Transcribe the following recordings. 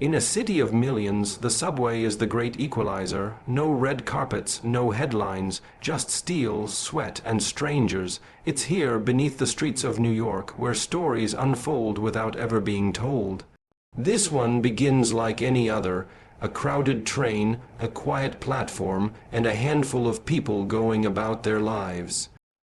In a city of millions, the subway is the great equalizer. No red carpets, no headlines, just steel, sweat, and strangers. It's here, beneath the streets of New York, where stories unfold without ever being told. This one begins like any other. A crowded train, a quiet platform, and a handful of people going about their lives.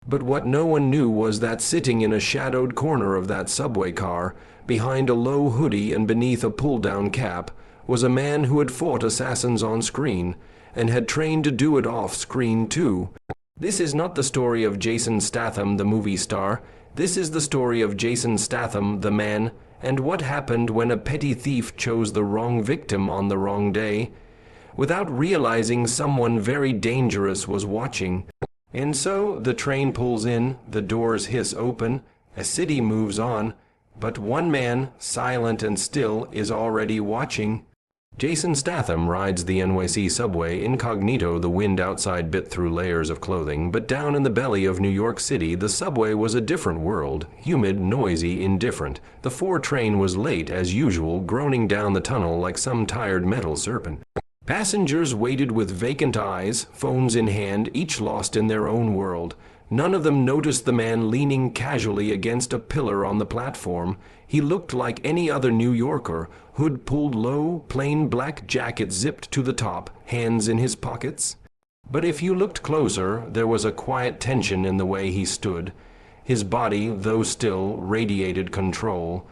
But what no one knew was that sitting in a shadowed corner of that subway car, behind a low hoodie and beneath a pull-down cap, was a man who had fought assassins on screen, and had trained to do it off-screen too. This is not the story of Jason Statham, the movie star. This is the story of Jason Statham, the man, and what happened when a petty thief chose the wrong victim on the wrong day, without realizing someone very dangerous was watching. And so the train pulls in, the doors hiss open, a city moves on, but one man, silent and still, is already watching. Jason Statham rides the NYC subway incognito. The wind outside bit through layers of clothing, but down in the belly of New York City the subway was a different world, humid, noisy, indifferent. The 4 train was late as usual, groaning down the tunnel like some tired metal serpent. Passengers waited with vacant eyes, phones in hand, each lost in their own world. None of them noticed the man leaning casually against a pillar on the platform. He looked like any other New Yorker, hood pulled low, plain black jacket zipped to the top, hands in his pockets. But if you looked closer, there was a quiet tension in the way he stood. His body, though still, radiated control.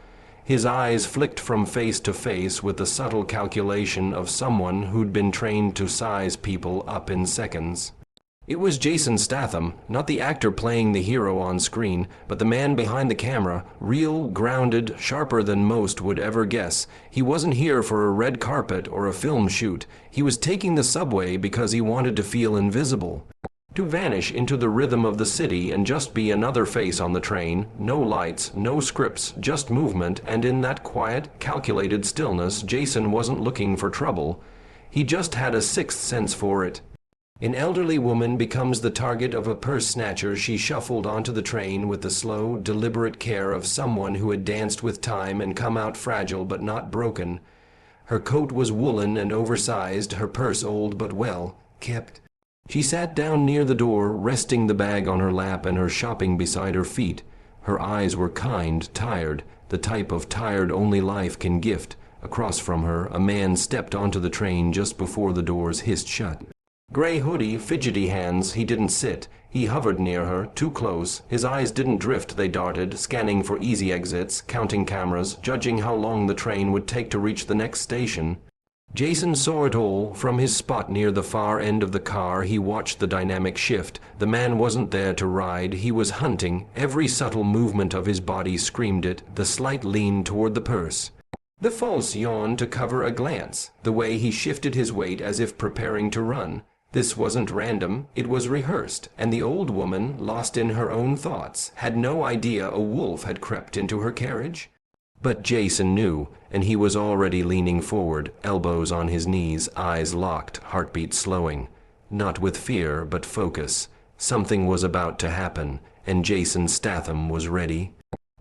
His eyes flicked from face to face with the subtle calculation of someone who'd been trained to size people up in seconds. It was Jason Statham, not the actor playing the hero on screen, but the man behind the camera, real, grounded, sharper than most would ever guess. He wasn't here for a red carpet or a film shoot. He was taking the subway because he wanted to feel invisible. To vanish into the rhythm of the city and just be another face on the train. No lights, no scripts, just movement, and in that quiet, calculated stillness, Jason wasn't looking for trouble. He just had a sixth sense for it. An elderly woman becomes the target of a purse snatcher. She shuffled onto the train with the slow, deliberate care of someone who had danced with time and come out fragile but not broken. Her coat was woolen and oversized, her purse old but well kept. She sat down near the door, resting the bag on her lap and her shopping beside her feet. Her eyes were kind, tired, the type of tired only life can gift. Across from her, a man stepped onto the train just before the doors hissed shut. Gray hoodie, fidgety hands. He didn't sit. He hovered near her, too close. His eyes didn't drift, they darted, scanning for easy exits, counting cameras, judging how long the train would take to reach the next station. Jason saw it all. From his spot near the far end of the car, he watched the dynamic shift. The man wasn't there to ride, he was hunting. Every subtle movement of his body screamed it, the slight lean toward the purse, the false yawn to cover a glance, the way he shifted his weight as if preparing to run. This wasn't random, it was rehearsed, and the old woman, lost in her own thoughts, had no idea a wolf had crept into her carriage. But Jason knew, and he was already leaning forward, elbows on his knees, eyes locked, heartbeat slowing. Not with fear, but focus. Something was about to happen, and Jason Statham was ready.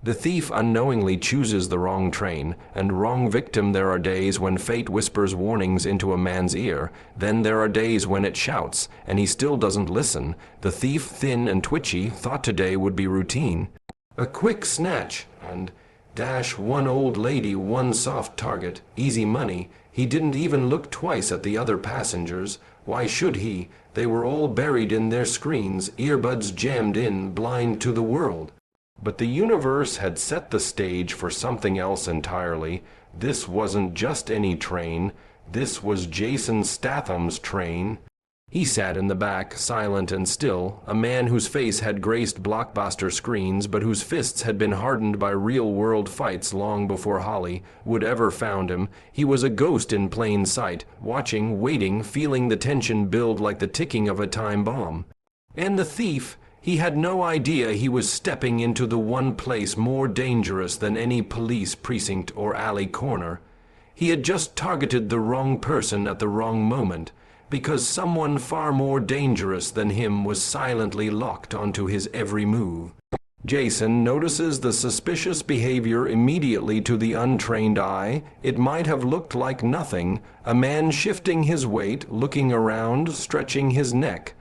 The thief unknowingly chooses the wrong train, and wrong victim. There are days when fate whispers warnings into a man's ear. Then there are days when it shouts, and he still doesn't listen. The thief, thin and twitchy, thought today would be routine. A quick snatch, and dash, one old lady, one soft target, easy money. He didn't even look twice at the other passengers. Why should he? They were all buried in their screens, earbuds jammed in, blind to the world. But the universe had set the stage for something else entirely. This wasn't just any train. This was Jason Statham's train. He sat in the back, silent and still, a man whose face had graced blockbuster screens, but whose fists had been hardened by real-world fights long before Holly would ever found him. He was a ghost in plain sight, watching, waiting, feeling the tension build like the ticking of a time bomb. And the thief, he had no idea he was stepping into the one place more dangerous than any police precinct or alley corner. He had just targeted the wrong person at the wrong moment, because someone far more dangerous than him was silently locked onto his every move. Jason notices the suspicious behavior immediately. To the untrained eye, it might have looked like nothing, a man shifting his weight, looking around, stretching his neck.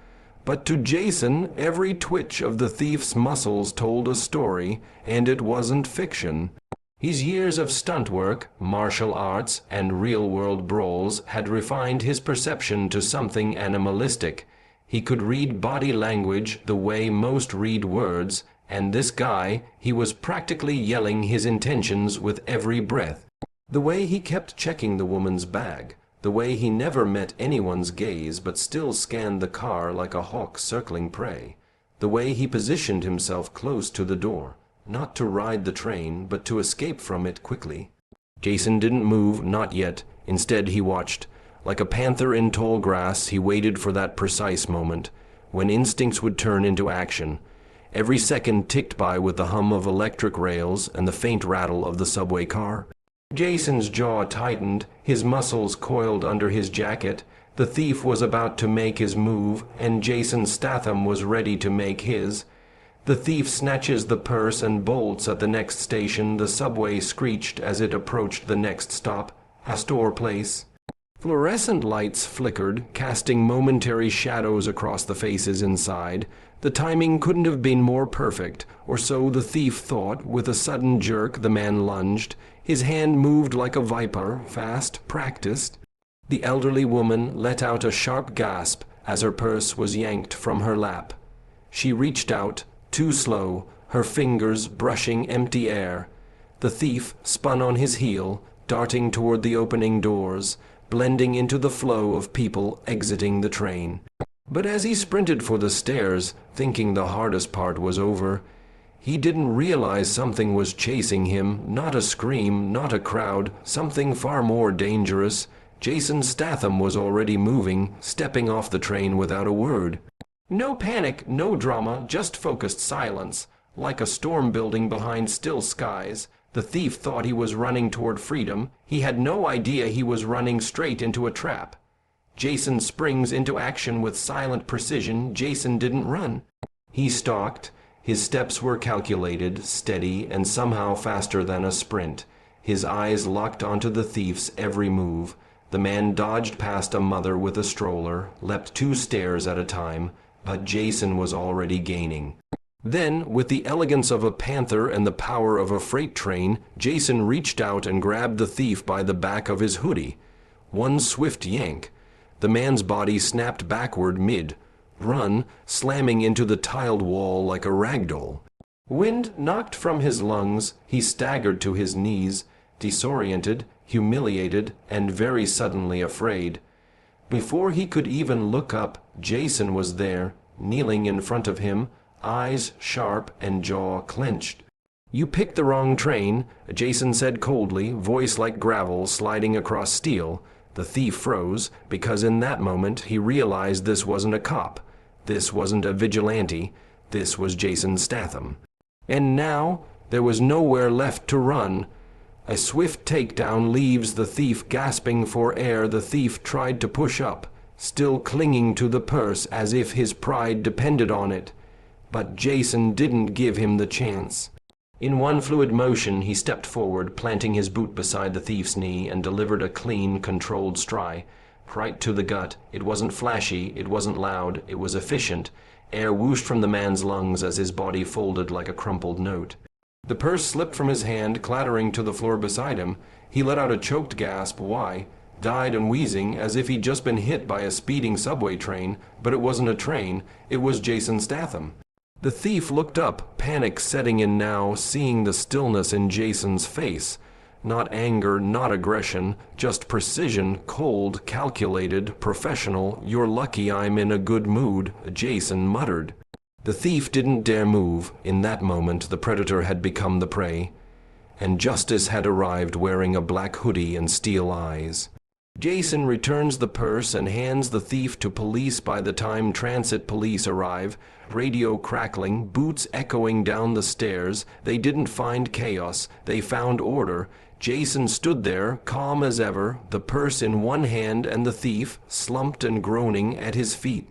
But to Jason, every twitch of the thief's muscles told a story, and it wasn't fiction. His years of stunt work, martial arts, and real-world brawls had refined his perception to something animalistic. He could read body language the way most read words, and this guy, he was practically yelling his intentions with every breath. The way he kept checking the woman's bag, the way he never met anyone's gaze but still scanned the car like a hawk circling prey, the way he positioned himself close to the door, not to ride the train, but to escape from it quickly. Jason didn't move, not yet. Instead, he watched. Like a panther in tall grass, he waited for that precise moment, when instincts would turn into action. Every second ticked by with the hum of electric rails and the faint rattle of the subway car. Jason's jaw tightened, his muscles coiled under his jacket. The thief was about to make his move, and Jason Statham was ready to make his. The thief snatches the purse and bolts at the next station. The subway screeched as it approached the next stop, Astor Place. Fluorescent lights flickered, casting momentary shadows across the faces inside. The timing couldn't have been more perfect, or so the thief thought. With a sudden jerk, the man lunged. His hand moved like a viper, fast, practiced. The elderly woman let out a sharp gasp as her purse was yanked from her lap. She reached out, too slow, her fingers brushing empty air. The thief spun on his heel, darting toward the opening doors, blending into the flow of people exiting the train. But as he sprinted for the stairs, thinking the hardest part was over, he didn't realize something was chasing him, not a scream, not a crowd, something far more dangerous. Jason Statham was already moving, stepping off the train without a word. No panic, no drama, just focused silence. Like a storm building behind still skies, the thief thought he was running toward freedom. He had no idea he was running straight into a trap. Jason springs into action with silent precision. Jason didn't run. He stalked. His steps were calculated, steady, and somehow faster than a sprint. His eyes locked onto the thief's every move. The man dodged past a mother with a stroller, leapt 2 stairs at a time, but Jason was already gaining. Then, with the elegance of a panther and the power of a freight train, Jason reached out and grabbed the thief by the back of his hoodie. One swift yank. The man's body snapped backward mid-run, slamming into the tiled wall like a ragdoll. Wind knocked from his lungs, he staggered to his knees, disoriented, humiliated, and very suddenly afraid. Before he could even look up, Jason was there, kneeling in front of him, eyes sharp and jaw clenched. "You picked the wrong train," Jason said coldly, voice like gravel sliding across steel. The thief froze, because in that moment he realized this wasn't a cop. This wasn't a vigilante. This was Jason Statham. And now there was nowhere left to run. A swift takedown leaves the thief gasping for air. The thief tried to push up, still clinging to the purse as if his pride depended on it. But Jason didn't give him the chance. In one fluid motion, he stepped forward, planting his boot beside the thief's knee, and delivered a clean, controlled strike, right to the gut. It wasn't flashy, it wasn't loud, it was efficient. Air whooshed from the man's lungs as his body folded like a crumpled note. The purse slipped from his hand, clattering to the floor beside him. He let out a choked gasp. Why? Died and wheezing, as if he'd just been hit by a speeding subway train. But it wasn't a train, it was Jason Statham. The thief looked up, panic setting in now, seeing the stillness in Jason's face. Not anger, not aggression, just precision, cold, calculated, professional. "You're lucky I'm in a good mood," Jason muttered. The thief didn't dare move. In that moment, the predator had become the prey, and justice had arrived wearing a black hoodie and steel eyes. Jason returns the purse and hands the thief to police. By the time transit police arrive, radio crackling, boots echoing down the stairs, they didn't find chaos, they found order. Jason stood there, calm as ever, the purse in one hand and the thief, slumped and groaning, at his feet.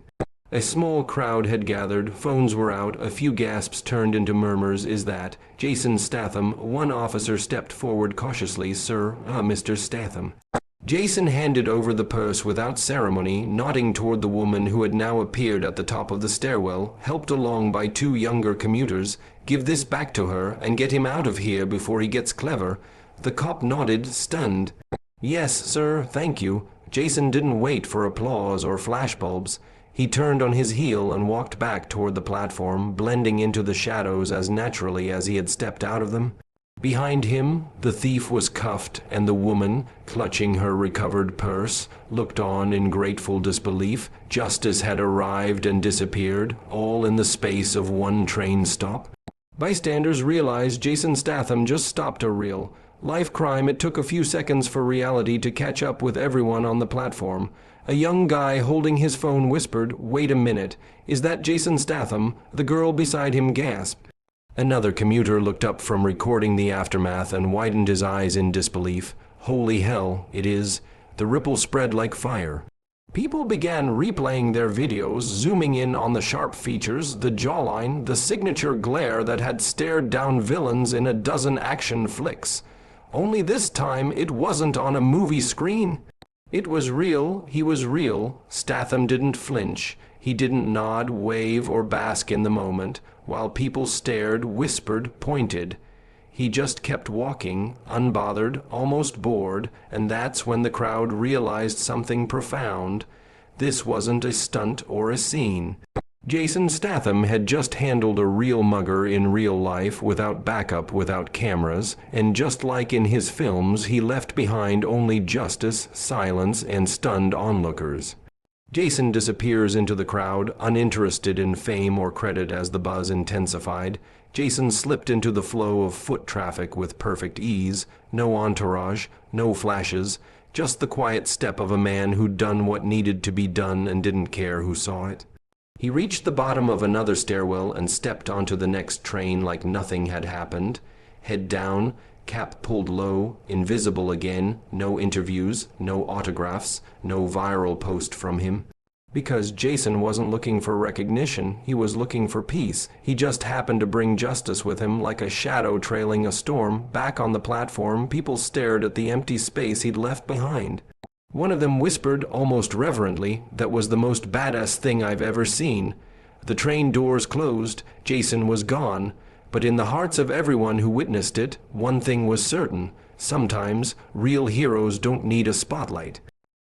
A small crowd had gathered, phones were out, a few gasps turned into murmurs. Is that Jason Statham? One officer stepped forward cautiously. Sir, Mr. Statham. Jason handed over the purse without ceremony, nodding toward the woman who had now appeared at the top of the stairwell, helped along by two younger commuters. Give this back to her and get him out of here before he gets clever. The cop nodded, stunned. Yes, sir, thank you. Jason didn't wait for applause or flashbulbs. He turned on his heel and walked back toward the platform, blending into the shadows as naturally as he had stepped out of them. Behind him, the thief was cuffed, and the woman, clutching her recovered purse, looked on in grateful disbelief. Justice had arrived and disappeared, all in the space of one train stop. Bystanders realized Jason Statham just stopped a real life crime. It took a few seconds for reality to catch up with everyone on the platform. A young guy holding his phone whispered, "Wait a minute. Is that Jason Statham?" The girl beside him gasped. Another commuter looked up from recording the aftermath and widened his eyes in disbelief. Holy hell, it is. The ripple spread like fire. People began replaying their videos, zooming in on the sharp features, the jawline, the signature glare that had stared down villains in a dozen action flicks. Only this time it wasn't on a movie screen. It was real. He was real. Statham didn't flinch. He didn't nod, wave, or bask in the moment, while people stared, whispered, pointed. He just kept walking, unbothered, almost bored, and that's when the crowd realized something profound. This wasn't a stunt or a scene. Jason Statham had just handled a real mugger in real life, without backup, without cameras, and just like in his films, he left behind only justice, silence, and stunned onlookers. Jason disappears into the crowd, uninterested in fame or credit as the buzz intensified. Jason slipped into the flow of foot traffic with perfect ease, no entourage, no flashes, just the quiet step of a man who'd done what needed to be done and didn't care who saw it. He reached the bottom of another stairwell and stepped onto the next train like nothing had happened. Head down, cap pulled low, invisible again, no interviews, no autographs, no viral post from him. Because Jason wasn't looking for recognition, he was looking for peace. He just happened to bring justice with him like a shadow trailing a storm. Back on the platform, people stared at the empty space he'd left behind. One of them whispered, almost reverently, "That was the most badass thing I've ever seen." The train doors closed. Jason was gone. But in the hearts of everyone who witnessed it, one thing was certain. Sometimes, real heroes don't need a spotlight.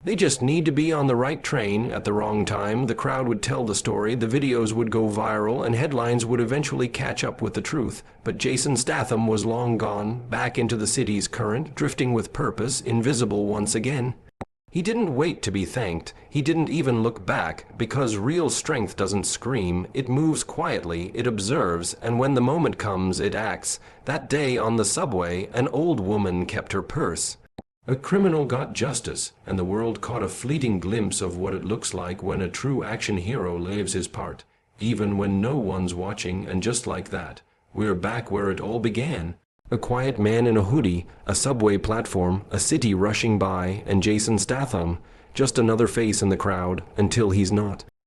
They just need to be on the right train at the wrong time. The crowd would tell the story, the videos would go viral, and headlines would eventually catch up with the truth. But Jason Statham was long gone, back into the city's current, drifting with purpose, invisible once again. He didn't wait to be thanked. He didn't even look back, because real strength doesn't scream. It moves quietly, it observes, and when the moment comes, it acts. That day on the subway, an old woman kept her purse. A criminal got justice, and the world caught a fleeting glimpse of what it looks like when a true action hero lives his part, even when no one's watching. And just like that, we're back where it all began. A quiet man in a hoodie, a subway platform, a city rushing by, and Jason Statham. Just another face in the crowd, until he's not.